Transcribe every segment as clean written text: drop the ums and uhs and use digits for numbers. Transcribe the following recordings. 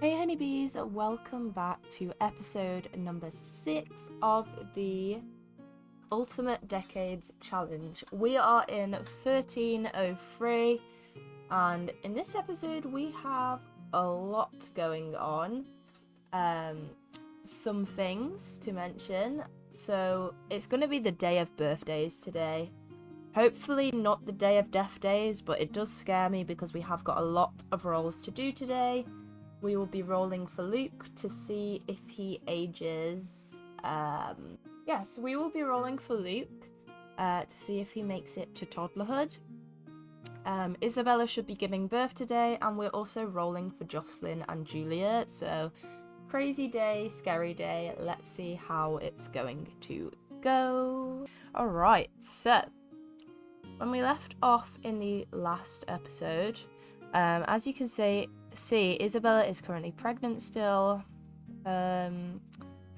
Hey honeybees, welcome back to episode number 6 of the Ultimate Decades Challenge. We are in 1303 and in this episode we have a lot going on. Some things to mention. So it's going to be the day of birthdays today. Hopefully not the day of death days, but it does scare me because we have got a lot of roles to do today. We will be rolling for Luke to see if he ages. Yes, we will be rolling for Luke to see if he makes it to toddlerhood. Isabella should be giving birth today, and we're also rolling for Jocelyn and Juliet. So, crazy day, scary day. Let's see how it's going to go. Alright, so when we left off in the last episode, as you can see, Isabella is currently pregnant still. Her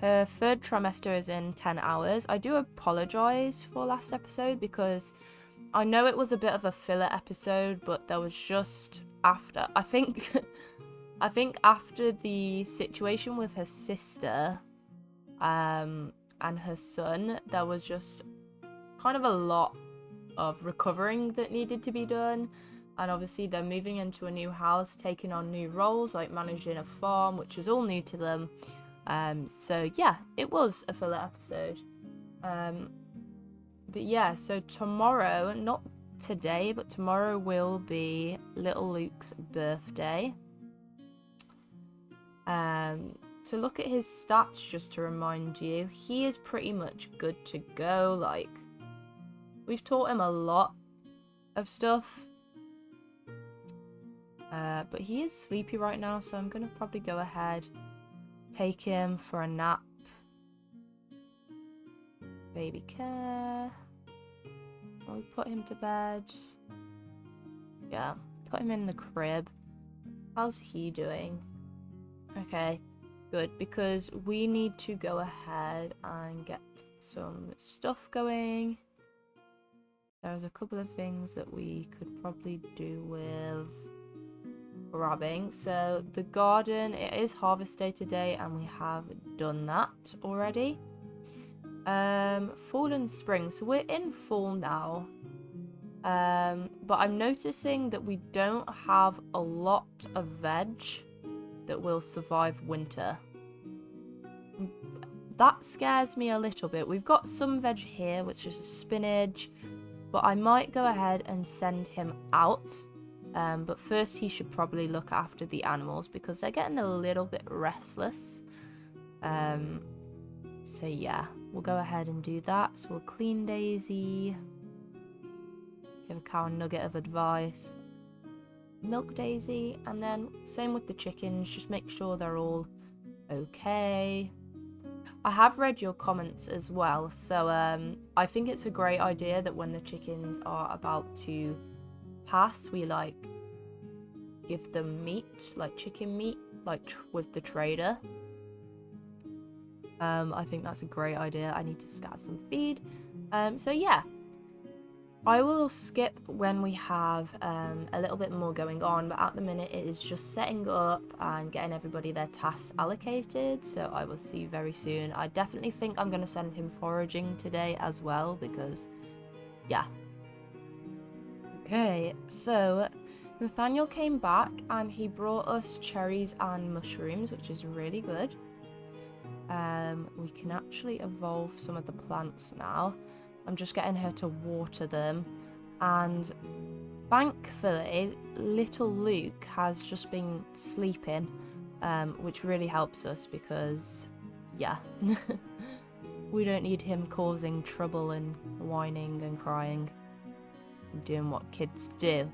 third trimester is in 10 hours. I do apologise for last episode because I know it was a bit of a filler episode, but there was just after, I think after the situation with her sister and her son, there was just kind of a lot of recovering that needed to be done. And obviously they're moving into a new house, taking on new roles, like managing a farm, which is all new to them. So yeah, it was a filler episode. But yeah, so tomorrow, not today, but tomorrow will be little Luke's birthday. To look at his stats, just to remind you, he is pretty much good to go. Like, we've taught him a lot of stuff. But he is sleepy right now, so I'm going to probably go ahead, take him for a nap. Baby care. I'll put him to bed. Yeah, put him in the crib. How's he doing? Okay, good, because we need to go ahead and get some stuff going. There's a couple of things that we could probably do with grabbing. So the garden, it is harvest day today and we have done that already. Fall and spring, so we're in fall now, but I'm noticing that we don't have a lot of veg that will survive winter. That scares me a little bit. We've got some veg here, which is spinach, but I might go ahead and send him out. But first he should probably look after the animals because they're getting a little bit restless. So yeah, we'll go ahead and do that. So we'll clean Daisy. Give a cow a nugget of advice. Milk Daisy. And then same with the chickens. Just make sure they're all okay. I have read your comments as well. So I think it's a great idea that when the chickens are about to pass, we like give them meat, like chicken meat, like with the trader. I think that's a great idea. I need to scatter some feed. So yeah, I will skip when we have a little bit more going on, but at the minute it is just setting up and getting everybody their tasks allocated. So I will see you very soon. I definitely think I'm going to send him foraging today as well because yeah. Okay, so Nathaniel came back and he brought us cherries and mushrooms, which is really good. We can actually evolve some of the plants now. I'm just getting her to water them. And thankfully, little Luke has just been sleeping, which really helps us because, yeah, we don't need him causing trouble and whining and crying. Doing what kids do.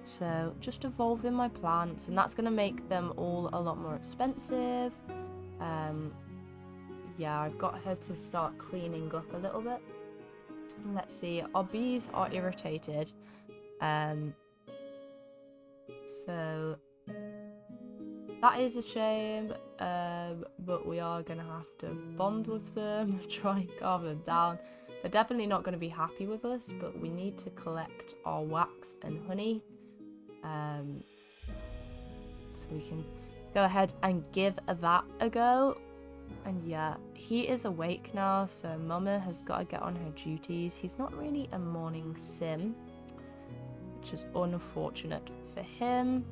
So just evolving my plants, and that's going to make them all a lot more expensive. Yeah, I've got her to start cleaning up a little bit. Let's see, our bees are irritated. So that is a shame, but we are going to have to bond with them, try and calm them down. They're definitely not going to be happy with us, but we need to collect our wax and honey. So we can go ahead and give that a go. And yeah, he is awake now, so Mama has got to get on her duties. He's not really a morning sim, which is unfortunate for him.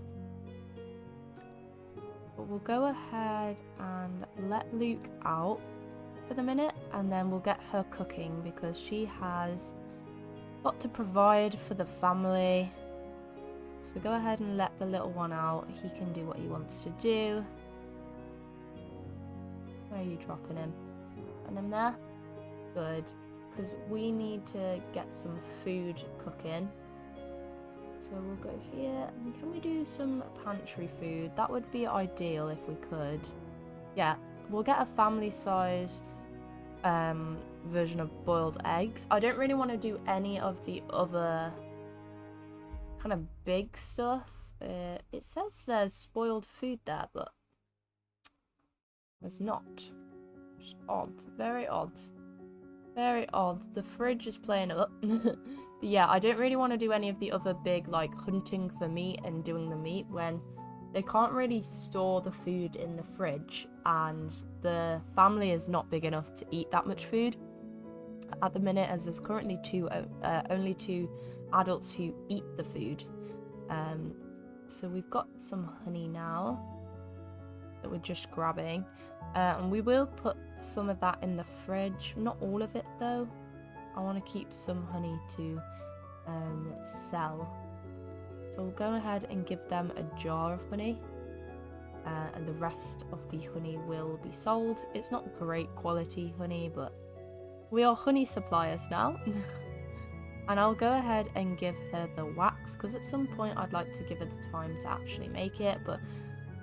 But we'll go ahead and let Luke out for the minute, and then we'll get her cooking because she has got to provide for the family. So go ahead and let the little one out. He can do what he wants to do. Where are you dropping him? And him there? Good. Because we need to get some food cooking. So we'll go here. And can we do some pantry food? That would be ideal if we could. Yeah, we'll get a family size version of boiled eggs. I don't really want to do any of the other kind of big stuff. It says there's spoiled food there, but there's not. Just odd. Very odd. Very odd. The fridge is playing up. But yeah, I don't really want to do any of the other big, like, hunting for meat and doing the meat when they can't really store the food in the fridge, and the family is not big enough to eat that much food at the minute, as there's currently only two adults who eat the food. So we've got some honey now that we're just grabbing, and we will put some of that in the fridge, not all of it though. I want to keep some honey to sell, so we'll go ahead and give them a jar of honey, and the rest of the honey will be sold. It's not great quality honey, but we are honey suppliers now. And I'll go ahead and give her the wax, because at some point I'd like to give her the time to actually make it, but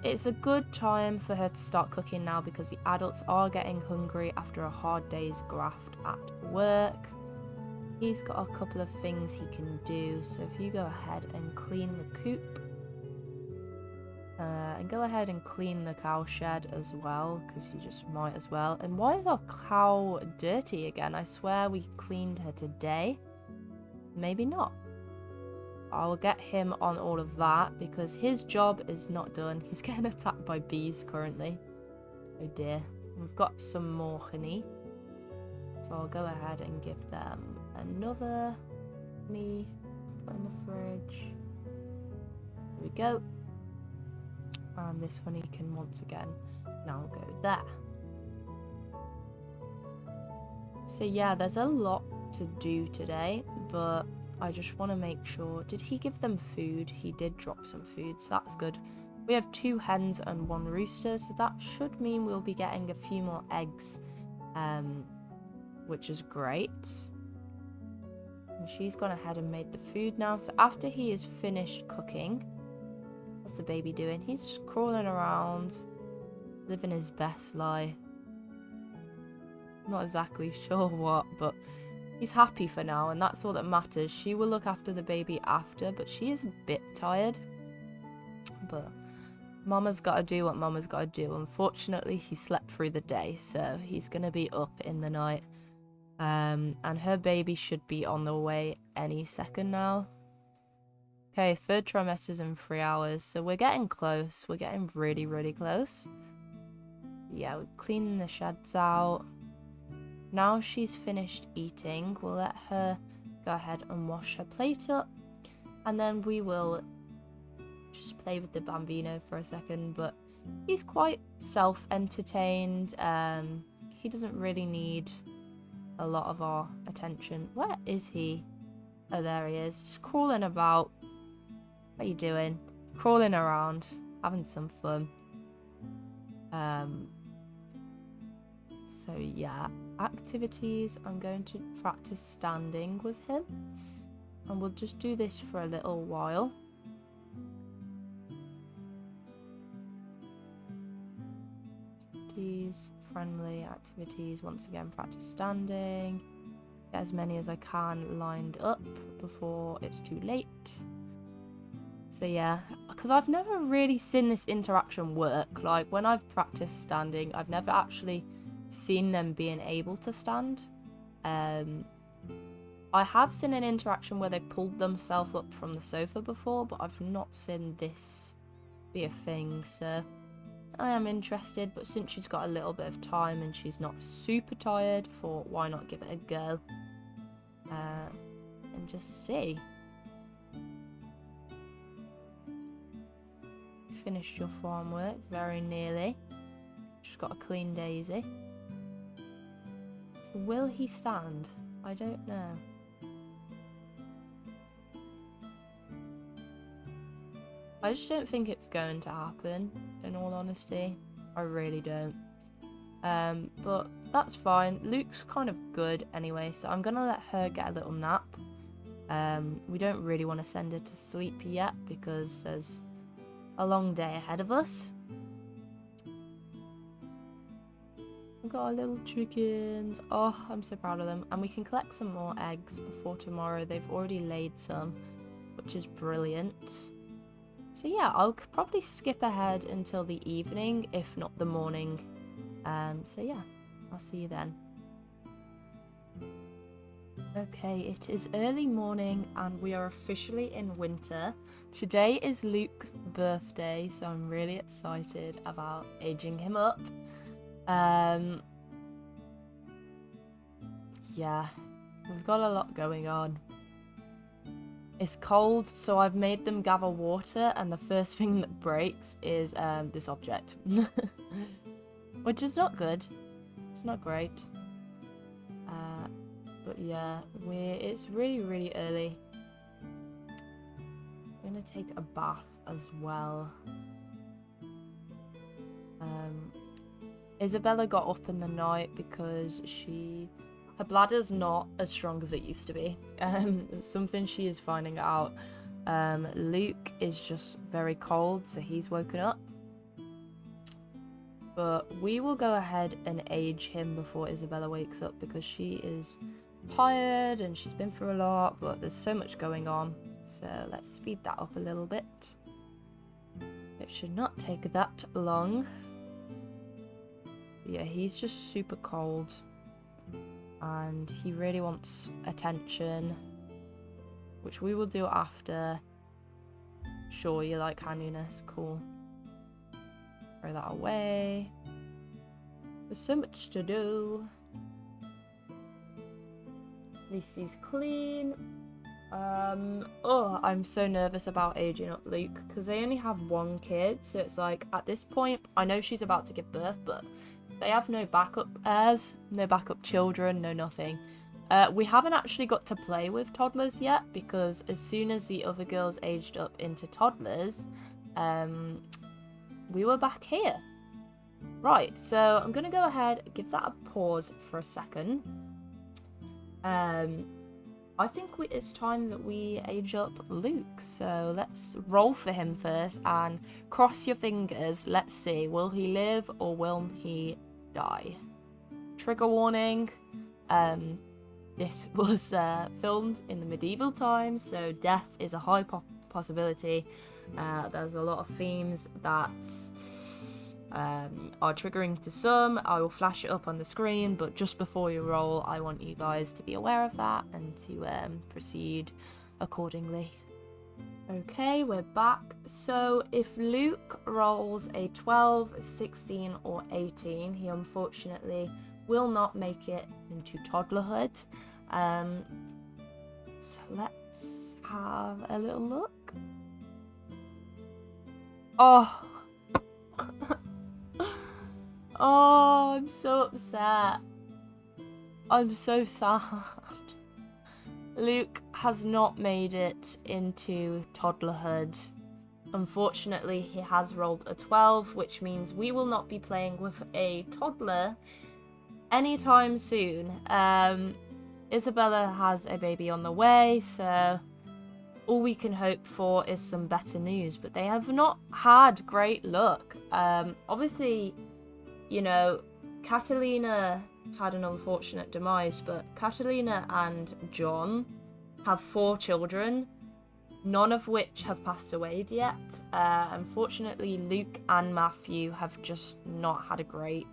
it's a good time for her to start cooking now because the adults are getting hungry after a hard day's graft at work. He's got a couple of things he can do, so if you go ahead and clean the coop, and go ahead and clean the cow shed as well, because you just might as well. And why is our cow dirty again? I swear we cleaned her today. Maybe not. I'll get him on all of that because his job is not done. He's getting attacked by bees currently. Oh dear. We've got some more honey, so I'll go ahead and give them another honey. Put in the fridge. Here we go. And this honey can once again now go there. So yeah, there's a lot to do today, but I just want to make sure. Did he give them food? He did drop some food, so that's good. We have 2 hens and 1 rooster, so that should mean we'll be getting a few more eggs, which is great. And she's gone ahead and made the food now, so after he is finished cooking, what's the baby doing? He's just crawling around, living his best life. Not exactly sure what, but he's happy for now, and that's all that matters. She will look after the baby after, but she is a bit tired. But Mama's got to do what Mama's got to do. Unfortunately, he slept through the day, so he's going to be up in the night. And her baby should be on the way any second now. Okay, 3rd trimester's in 3 hours, so we're getting close. We're getting really, really close. Yeah, we're cleaning the sheds out. Now she's finished eating, we'll let her go ahead and wash her plate up, and then we will just play with the bambino for a second. But he's quite self-entertained. He doesn't really need a lot of our attention. Where is he? Oh, there he is, just crawling about. What are you doing? Crawling around, having some fun. So yeah, activities, I'm going to practice standing with him, and we'll just do this for a little while. Activities, friendly activities, once again practice standing. Get as many as I can lined up before it's too late. So yeah, because I've never really seen this interaction work. Like when I've practiced standing, I've never actually seen them being able to stand. I have seen an interaction where they've pulled themselves up from the sofa before, but I've not seen this be a thing. So I am interested, but since she's got a little bit of time and she's not super tired, thought why not give it a go and just see. Finished your farm work very nearly. Just got a clean daisy. So will he stand? I don't know. I just don't think it's going to happen, in all honesty. I really don't. But that's fine. Luke's kind of good anyway, so I'm going to let her get a little nap. We don't really want to send her to sleep yet because there's a long day ahead of us. We've got our little chickens. Oh, I'm so proud of them. And we can collect some more eggs before tomorrow. They've already laid some, which is brilliant. So yeah, I'll probably skip ahead until the evening, if not the morning. So yeah, I'll see you then. Okay, it is early morning and we are officially in winter. Today is Luke's birthday, so I'm really excited about aging him up. Yeah, we've got a lot going on. It's cold, so I've made them gather water, and the first thing that breaks is this object. Which is not good. It's not great. But yeah, it's really, really early. I'm gonna take a bath as well. Isabella got up in the night because her bladder's not as strong as it used to be. It's something she is finding out. Luke is just very cold, so he's woken up. But we will go ahead and age him before Isabella wakes up because she is tired and she's been through a lot, but there's so much going on. So let's speed that up a little bit. It should not take that long. Yeah, he's just super cold. And he really wants attention, which we will do after. Sure, you like handiness, cool. Throw that away. There's so much to do. At least he's clean. Oh, I'm so nervous about aging up Luke because they only have one kid, so it's like at this point, I know she's about to give birth, but they have no backup heirs, no backup children, no nothing. We haven't actually got to play with toddlers yet because as soon as the other girls aged up into toddlers, we were back here. Right, so I'm going to go ahead, give that a pause for a second. I think it's time that we age up Luke, so let's roll for him first and cross your fingers. Let's see, will he live or will he die? Trigger warning, this was filmed in the medieval times, so death is a high possibility. There's a lot of themes that are triggering to some. I will flash it up on the screen, but just before you roll, I want you guys to be aware of that and to proceed accordingly. Okay, we're back. So if Luke rolls a 12, 16 or 18, he unfortunately will not make it into toddlerhood. So let's have a little look. Oh. Oh, I'm so upset. I'm so sad. Luke has not made it into toddlerhood. Unfortunately, he has rolled a 12, which means we will not be playing with a toddler anytime soon. Isabella has a baby on the way, so all we can hope for is some better news, but they have not had great luck. Obviously, you know, Catalina had an unfortunate demise, but Catalina and John have 4 children, none of which have passed away yet. Unfortunately, Luke and Matthew have just not had a great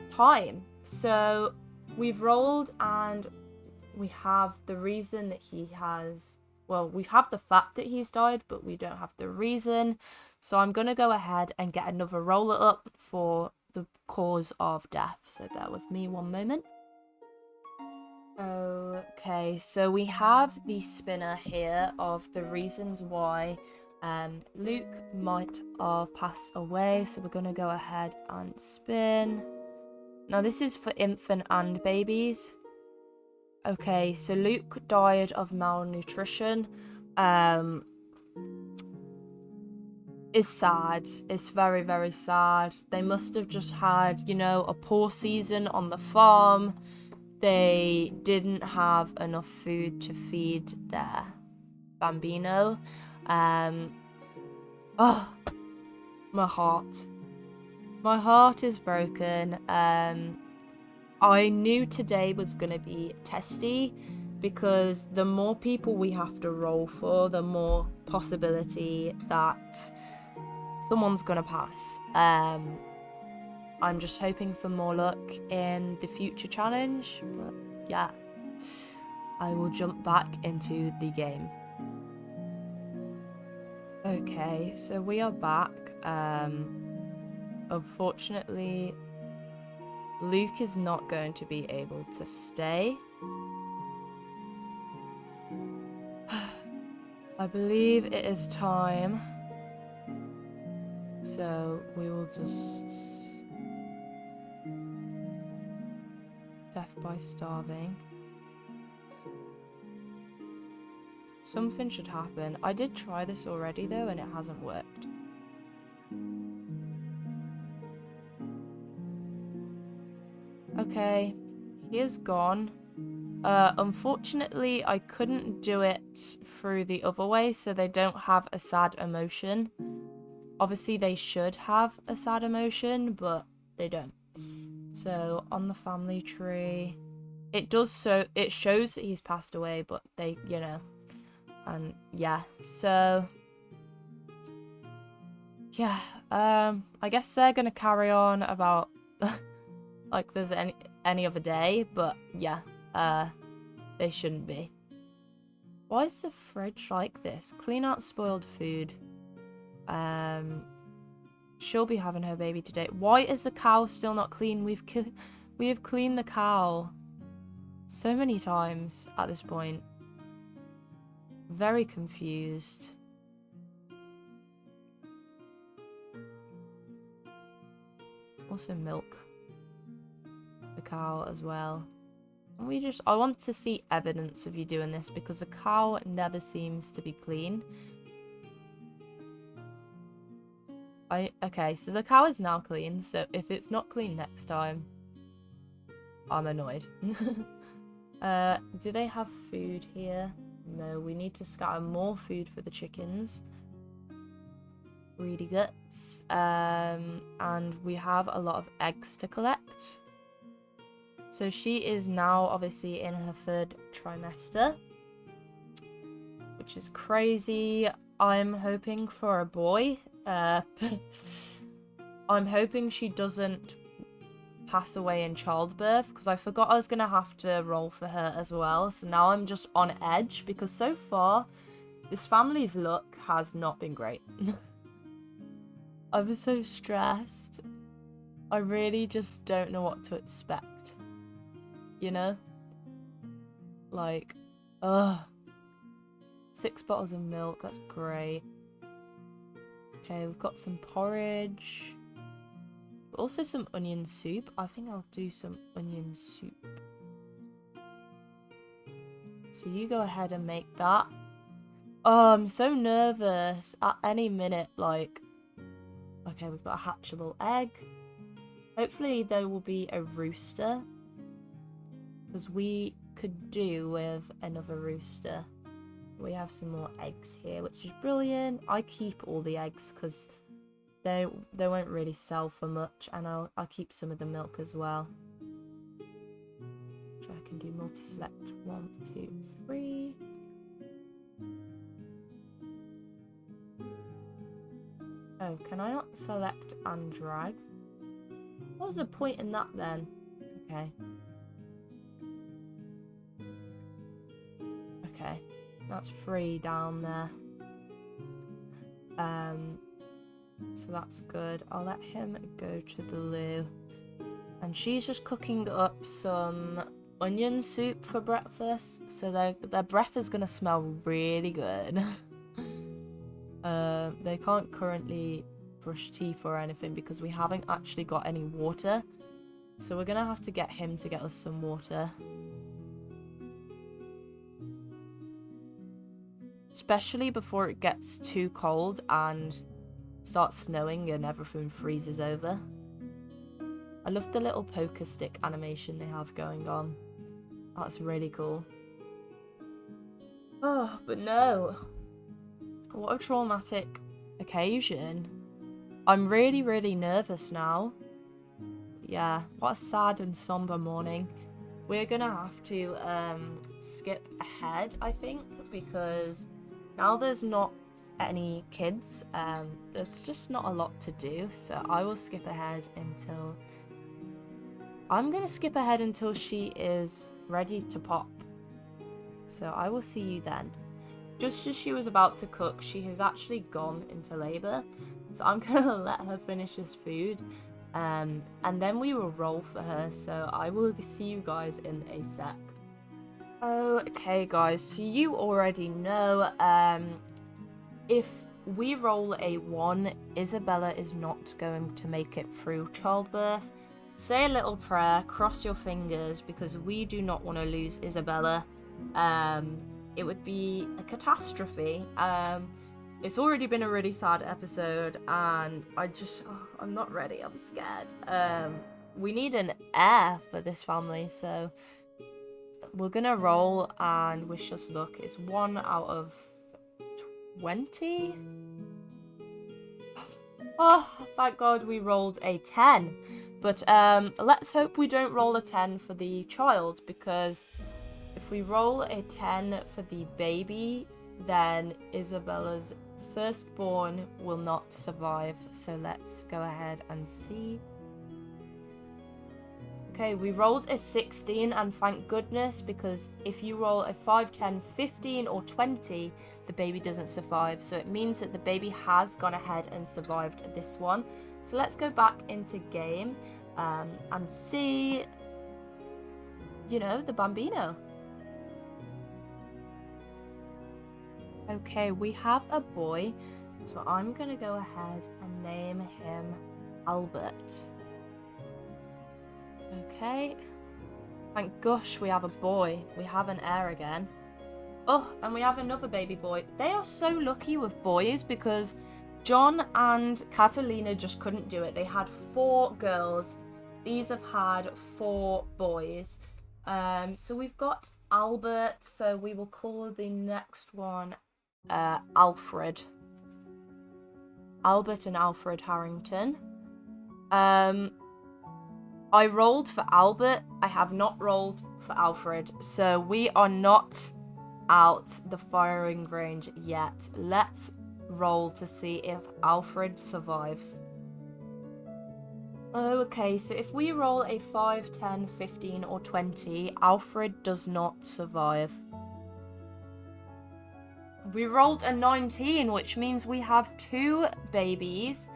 time. So we've rolled and we have the reason that he has well, we have the fact that he's died, but we don't have the reason. So I'm going to go ahead and get another roller up for the cause of death. So bear with me one moment. Okay, so we have the spinner here of the reasons why Luke might have passed away. So we're going to go ahead and spin. Now this is for infant and babies. Okay, so Luke died of malnutrition. It's sad. It's very, very sad. They must have just had, you know, a poor season on the farm. They didn't have enough food to feed their bambino. Oh, my heart. My heart is broken. I knew today was going to be testy because the more people we have to roll for, the more possibility that someone's going to pass. I'm just hoping for more luck in the future challenge, but yeah, I will jump back into the game. Okay, so we are back. Unfortunately, Luke is not going to be able to stay. I believe it is time. So we will just... death by starving. Something should happen. I did try this already though and it hasn't worked. Okay, he is gone. Unfortunately, I couldn't do it through the other way, so they don't have a sad emotion. Obviously, they should have a sad emotion, but they don't. So, on the family tree, it does so, it shows that he's passed away, but they, you know, and yeah, so, yeah, I guess they're gonna carry on about, like there's any other day, but yeah, they shouldn't be. Why is the fridge like this? Clean out spoiled food. She'll be having her baby today. Why is the cow still not clean? We have cleaned the cow so many times at this point. Very confused. Also milk the cow as well. And I want to see evidence of you doing this because the cow never seems to be clean. Okay, so the cow is now clean, so if it's not clean next time, I'm annoyed. Do they have food here? No, we need to scatter more food for the chickens. Greedy guts. And we have a lot of eggs to collect. So she is now obviously in her 3rd trimester, which is crazy. I'm hoping for a boy. I'm hoping she doesn't pass away in childbirth because I forgot I was going to have to roll for her as well. So now I'm just on edge because so far this family's luck has not been great. I'm so stressed. I really just don't know what to expect. You know? Like, ugh. 6 bottles of milk, that's great. Okay, we've got some porridge. Also some onion soup. I think I'll do some onion soup. So you go ahead and make that. Oh, I'm so nervous. At any minute, like... Okay, we've got a hatchable egg. Hopefully there will be a rooster. Because we could do with another rooster. We have some more eggs here, which is brilliant. I keep all the eggs because they won't really sell for much, and I'll keep some of the milk as well. So I can do multi-select 1, 2, 3. Oh, can I not select and drag? What was the point in that then? Okay. Okay. that's 3 down there. So that's good. I'll let him go to the loo. And she's just cooking up some onion soup for breakfast. So their breath is going to smell really good. They can't currently brush teeth or anything because we haven't actually got any water. So we're going to have to get him to get us some water. Especially before it gets too cold and starts snowing and everything freezes over. I love the little poker stick animation they have going on. That's really cool. Oh, but no. What a traumatic occasion. I'm really, really nervous now. Yeah, what a sad and somber morning. We're gonna have to skip ahead, I think, because now there's not any kids. There's just not a lot to do, so I will skip ahead until... I'm gonna skip ahead until she is ready to pop. So I will see you then. Just as she was about to cook, she has actually gone into labour. So I'm gonna let her finish this food. And then we will roll for her. So I will see you guys in a sec. Okay guys, so you already know, if we roll a 1, Isabella is not going to make it through childbirth. Say a little prayer, cross your fingers, because we do not want to lose Isabella. It would be a catastrophe. It's already been a really sad episode, and I'm not ready, I'm scared. We need an heir for this family, so we're gonna roll and wish us luck. It's 1 out of 20? Oh, thank God we rolled a 10. But let's hope we don't roll a 10 for the child, because if we roll a 10 for the baby, then Isabella's firstborn will not survive. So let's go ahead and see. Okay, we rolled a 16, and thank goodness, because if you roll a 5, 10, 15 or 20, the baby doesn't survive. So it means that the baby has gone ahead and survived this one. So let's go back into game and see, you know, the Bambino. Okay, we have a boy, so I'm going to go ahead and name him Albert. Okay. Thank gosh we have a boy. We have an heir again. Oh, and we have another baby boy. They are so lucky with boys because John and Catalina just couldn't do it. They had 4 girls. These have had 4 boys. So we've got Albert, so we will call the next one Alfred. Albert and Alfred Harrington. I rolled for Albert. I have not rolled for Alfred. So we are not out the firing range yet. Let's roll to see if Alfred survives. Okay, so if we roll a 5, 10, 15 or 20, Alfred does not survive. We rolled a 19, which means we have 2 babies.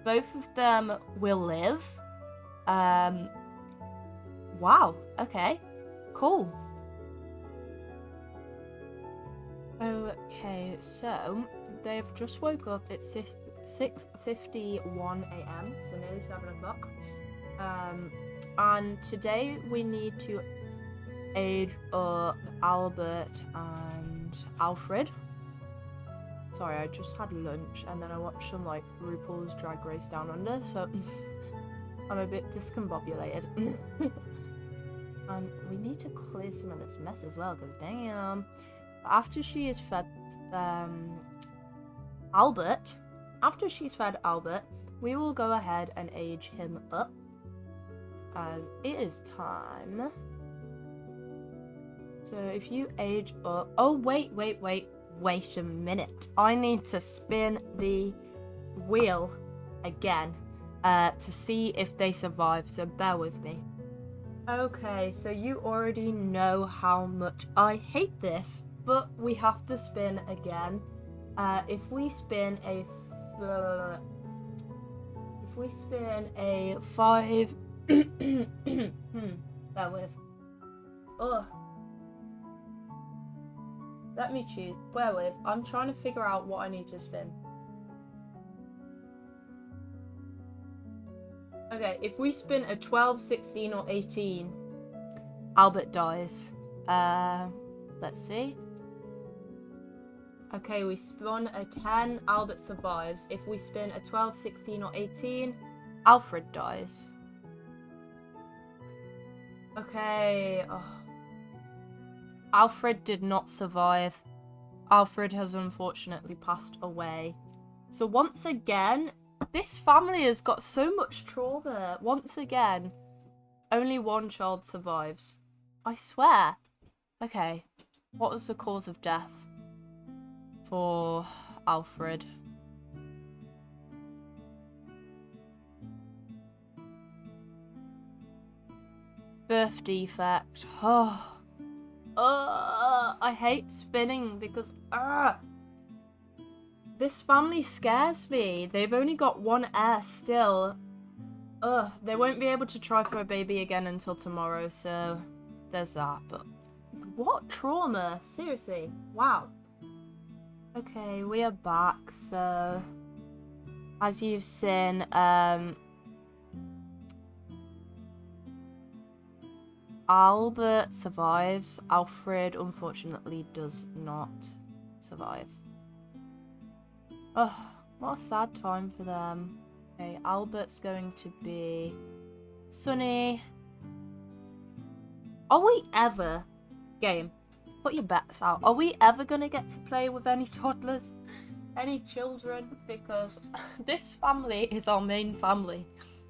Both of them will live. Wow, okay, cool. Okay, so they've just woke up. It's 6:51 a.m, so nearly 7 o'clock. And today we need to age up Albert and Alfred. Sorry, I just had lunch and then I watched some like RuPaul's Drag Race Down Under, so I'm a bit discombobulated. And we need to clear some of this mess as well, because damn. After she is fed Albert, we will go ahead and age him up, as it is time. So if you age up... Oh, wait a minute. I need to spin the wheel again to see if they survive, so bear with me. Okay, so you already know how much I hate this. but we have to spin again. If we spin a 5, bear with. Ugh. Let me choose. Bear with. I'm trying to figure out what I need to spin. Okay, if we spin a 12, 16, or 18, Albert dies. Let's see. Okay, we spun a 10, Albert survives. If we spin a 12, 16, or 18, Alfred dies. Okay. Oh. Alfred did not survive. Alfred has unfortunately passed away. So once again, this family has got so much trauma. Once again, only one child survives. I swear. Okay, what was the cause of death for Alfred? Birth defect. Oh. I hate spinning because this family scares me. They've only got one heir still. They won't be able to try for a baby again until tomorrow, so there's that. But what trauma? Seriously. Wow. Okay, we are back. So as you've seen, Albert survives. Alfred, unfortunately, does not survive. Oh, what a sad time for them. Okay, Albert's going to be Sunny. Are we ever... Game, put your bets out. Are we ever going to get to play with any toddlers? Any children? Because this family is our main family.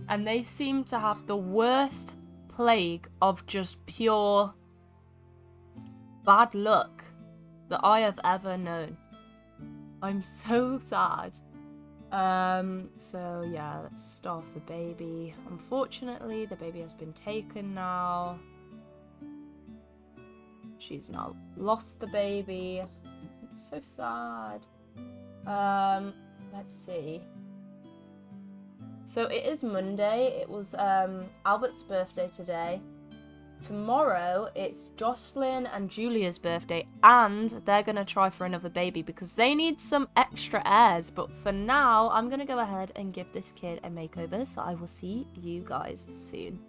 And they seem to have the worst plague of just pure bad luck that I have ever known. I'm so sad. So yeah, let's start off the baby. Unfortunately, the baby has been taken now. She's now lost the baby. So sad. Let's see. So it is Monday. It was Albert's birthday today. Tomorrow it's Jocelyn and Julia's birthday, and they're gonna try for another baby because they need some extra heirs. But for now, I'm gonna go ahead and give this kid a makeover, so I will see you guys soon.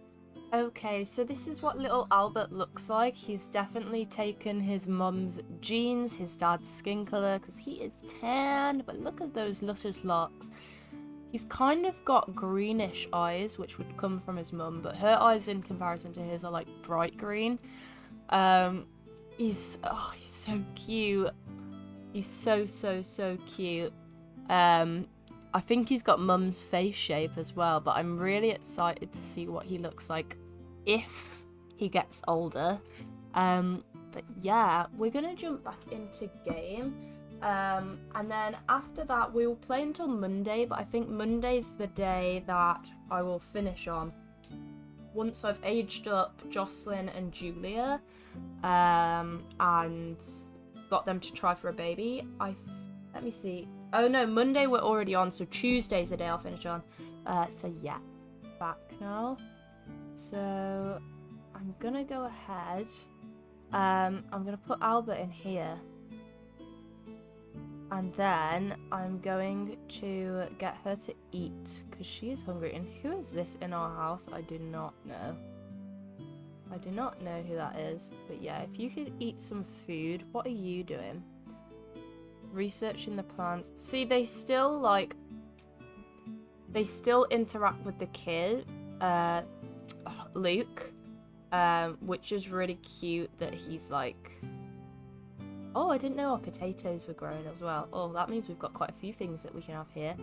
Okay, so this is what little Albert looks like. He's definitely taken his mum's genes, his dad's skin colour, because he is tan, but look at those luscious locks. He's kind of got greenish eyes, which would come from his mum, but her eyes in comparison to his are like bright green. He's so cute. He's so cute. I think he's got mum's face shape as well, but I'm really excited to see what he looks like if he gets older. But yeah, we're gonna jump back into game. And then after that we will play until Monday, but I think Monday's the day that I will finish on. Once I've aged up Jocelyn and Julia, and got them to try for a baby. Let me see. Oh no, Monday we're already on, so Tuesday's the day I'll finish on. So yeah, back now. So I'm gonna go ahead. I'm gonna put Albert in here. And then I'm going to get her to eat because she is hungry. And who is this in our house? I do not know. I do not know who that is. But yeah, if you could eat some food, what are you doing? Researching the plants. See, they still interact with the kid, Luke, which is really cute that he's like... Oh, I didn't know our potatoes were growing as well. Oh, that means we've got quite a few things that we can have here.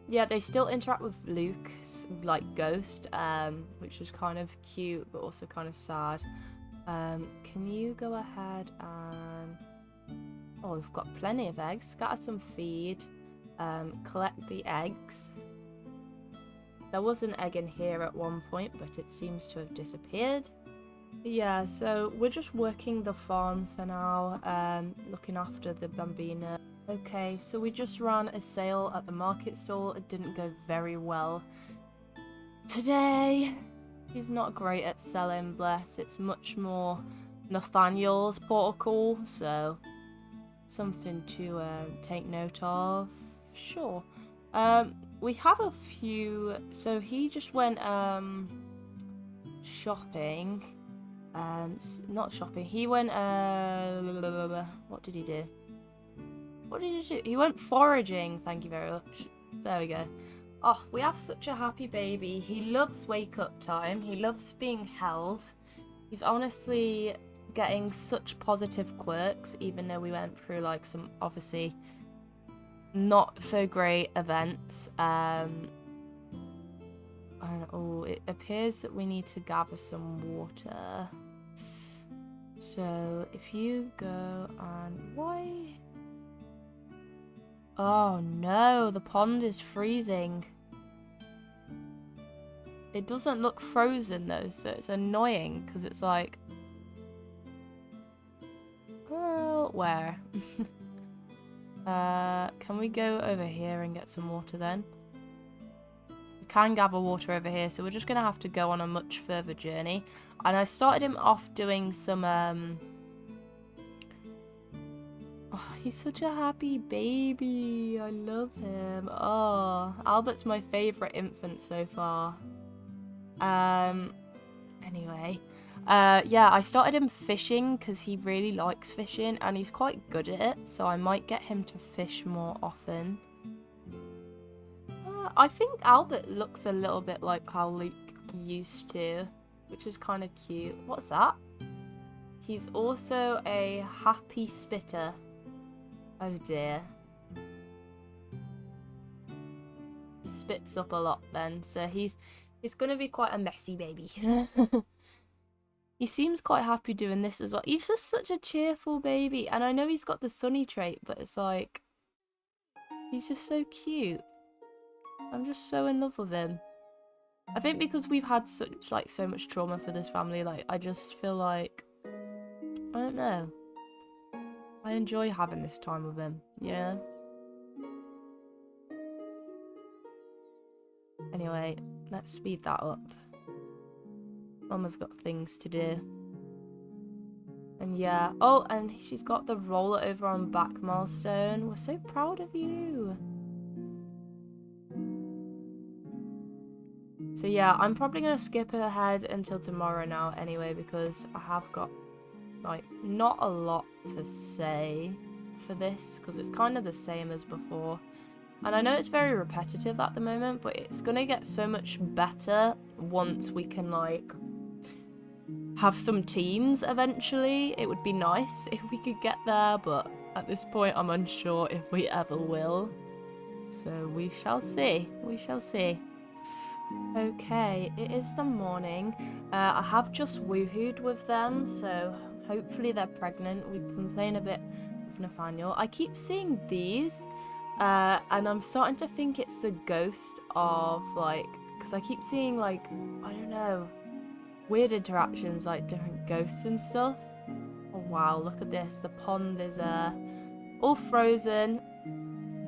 Yeah, they still interact with Luke's, like, ghost, which is kind of cute, but also kind of sad. Can you go ahead and... Oh, we've got plenty of eggs. Scatter some feed. Collect the eggs. There was an egg in here at one point, but it seems to have disappeared. Yeah, so we're just working the farm for now, looking after the bambina. Okay, so we just ran a sale at the market stall. It didn't go very well today. He's not great at selling, bless. It's much more Nathaniel's protocol, so something to take note of. Sure. We have a few. So he just went shopping. Not shopping. He went what did he do? What did he do? He went foraging. Thank you very much. There we go. Oh, we have such a happy baby. He loves wake up time. He loves being held. He's honestly getting such positive quirks, even though we went through like some obviously not so great events. And oh, it appears that we need to gather some water. So if you go and why? Oh no, the pond is freezing. It doesn't look frozen though, so it's annoying because it's like, girl, where? Can we go over here and get some water then? We can gather water over here, so we're just gonna have to go on a much further journey. And I started him off doing some oh, he's such a happy baby. I love him. Oh, Albert's my favourite infant so far. Anyway. Yeah, I started him fishing because he really likes fishing and he's quite good at it. So I might get him to fish more often. I think Albert looks a little bit like how Luke used to, which is kind of cute. What's that? He's also a happy spitter. Oh dear. He spits up a lot then, so he's gonna be quite a messy baby. He seems quite happy doing this as well. He's just such a cheerful baby, and I know he's got the sunny trait, but it's like, he's just so cute. I'm just so in love with him. I think because we've had so much trauma for this family, like I just feel like, I don't know. I enjoy having this time with him, you know? Anyway, let's speed that up. Mama's got things to do. And yeah. Oh, and she's got the roller over on back milestone. We're so proud of you. So yeah, I'm probably going to skip ahead until tomorrow now anyway, because I have got like not a lot to say for this because it's kind of the same as before, and I know it's very repetitive at the moment, but it's gonna get so much better once we can like have some teens eventually. It would be nice if we could get there, but at this point I'm unsure if we ever will, so we shall see. Okay, it is the morning. I have just woohooed with them, so hopefully they're pregnant. We've been playing a bit with Nathaniel. I keep seeing these, and I'm starting to think it's the ghost of, like, because I keep seeing, like, I don't know, weird interactions, like different ghosts and stuff. Oh wow, look at this. The pond is all frozen.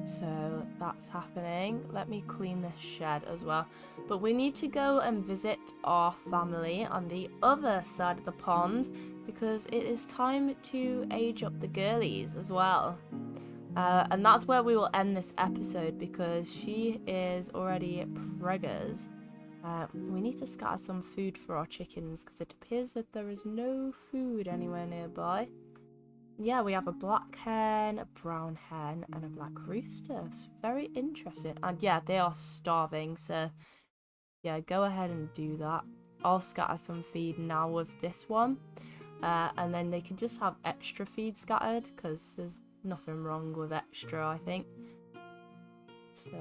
So that's happening. Let me clean this shed as well. But we need to go and visit our family on the other side of the pond because it is time to age up the girlies as well. And that's where we will end this episode because she is already preggers. We need to scatter some food for our chickens because it appears that there is no food anywhere nearby. Yeah, we have a black hen, a brown hen, and a black rooster. It's very interesting. And yeah, they are starving, so yeah, go ahead and do that. I'll scatter some feed now with this one. And then they can just have extra feed scattered, because there's nothing wrong with extra, I think. So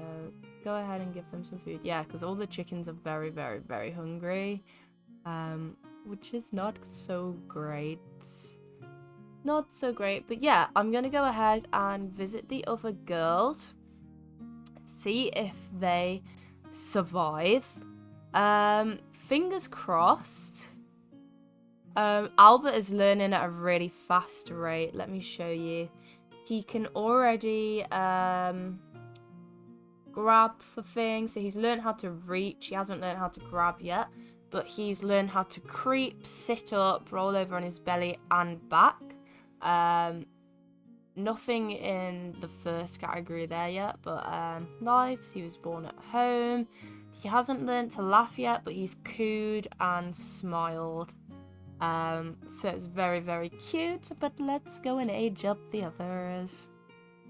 go ahead and give them some food. Yeah, because all the chickens are very, very, very hungry. Which is not so great. Not so great, but yeah, I'm gonna go ahead and visit the other girls, see if they survive. Fingers crossed. Albert is learning at a really fast rate. Let me show you. He can already grab for things. So he's learned how to reach. He hasn't learned how to grab yet, but he's learned how to creep, sit up, roll over on his belly and back. Nothing in the first category there yet, but lives. He was born at home. He hasn't learned to laugh yet, but he's cooed and smiled. So it's very, very cute, but let's go and age up the others.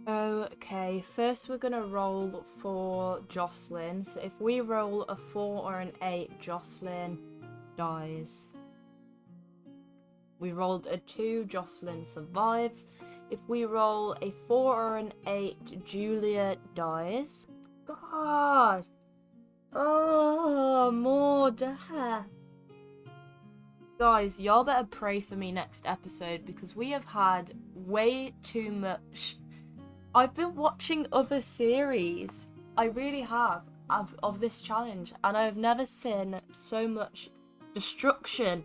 Okay, first we're gonna roll for Jocelyn. So if we roll a 4 or an 8, Jocelyn dies. We rolled a 2, Jocelyn survives. If we roll a 4 or an 8, Julia dies. God! Oh, more death. Guys, y'all better pray for me next episode because we have had way too much. I've been watching other series, I really have, of this challenge, and I've never seen so much destruction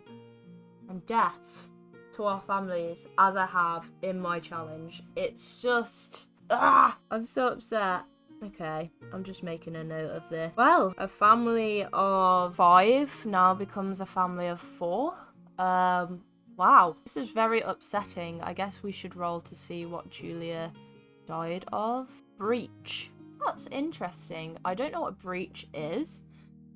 and death to our families as I have in my challenge. It's just, I'm so upset. Okay, I'm just making a note of this. Well, a family of 5 now becomes a family of 4. Wow, this is very upsetting. I guess we should roll to see what Julia died of. Breach. That's interesting. I don't know what breach is.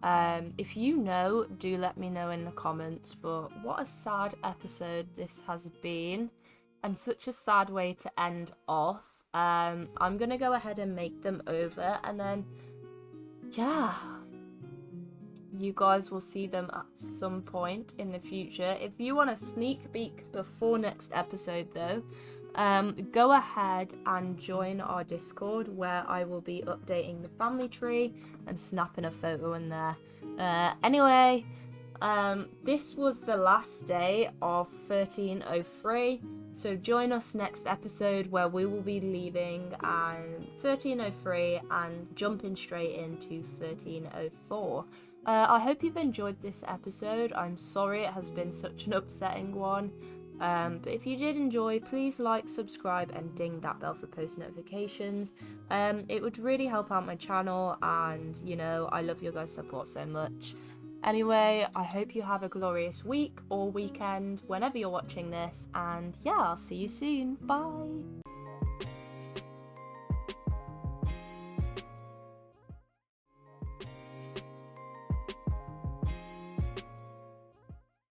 If you know, do let me know in the comments, but what a sad episode this has been, and such a sad way to end off. I'm gonna go ahead and make them over, and then yeah, you guys will see them at some point in the future. If you want a sneak peek before next episode though, go ahead and join our Discord where I will be updating the family tree and snapping a photo in there. Anyway, this was the last day of 1303, so join us next episode where we will be leaving 1303 and jumping straight into 1304. I hope you've enjoyed this episode. I'm sorry it has been such an upsetting one. But if you did enjoy, please like, subscribe and ding that bell for post notifications. It would really help out my channel, and you know, I love your guys' support so much. Anyway, I hope you have a glorious week or weekend whenever you're watching this, and yeah, I'll see you soon. Bye!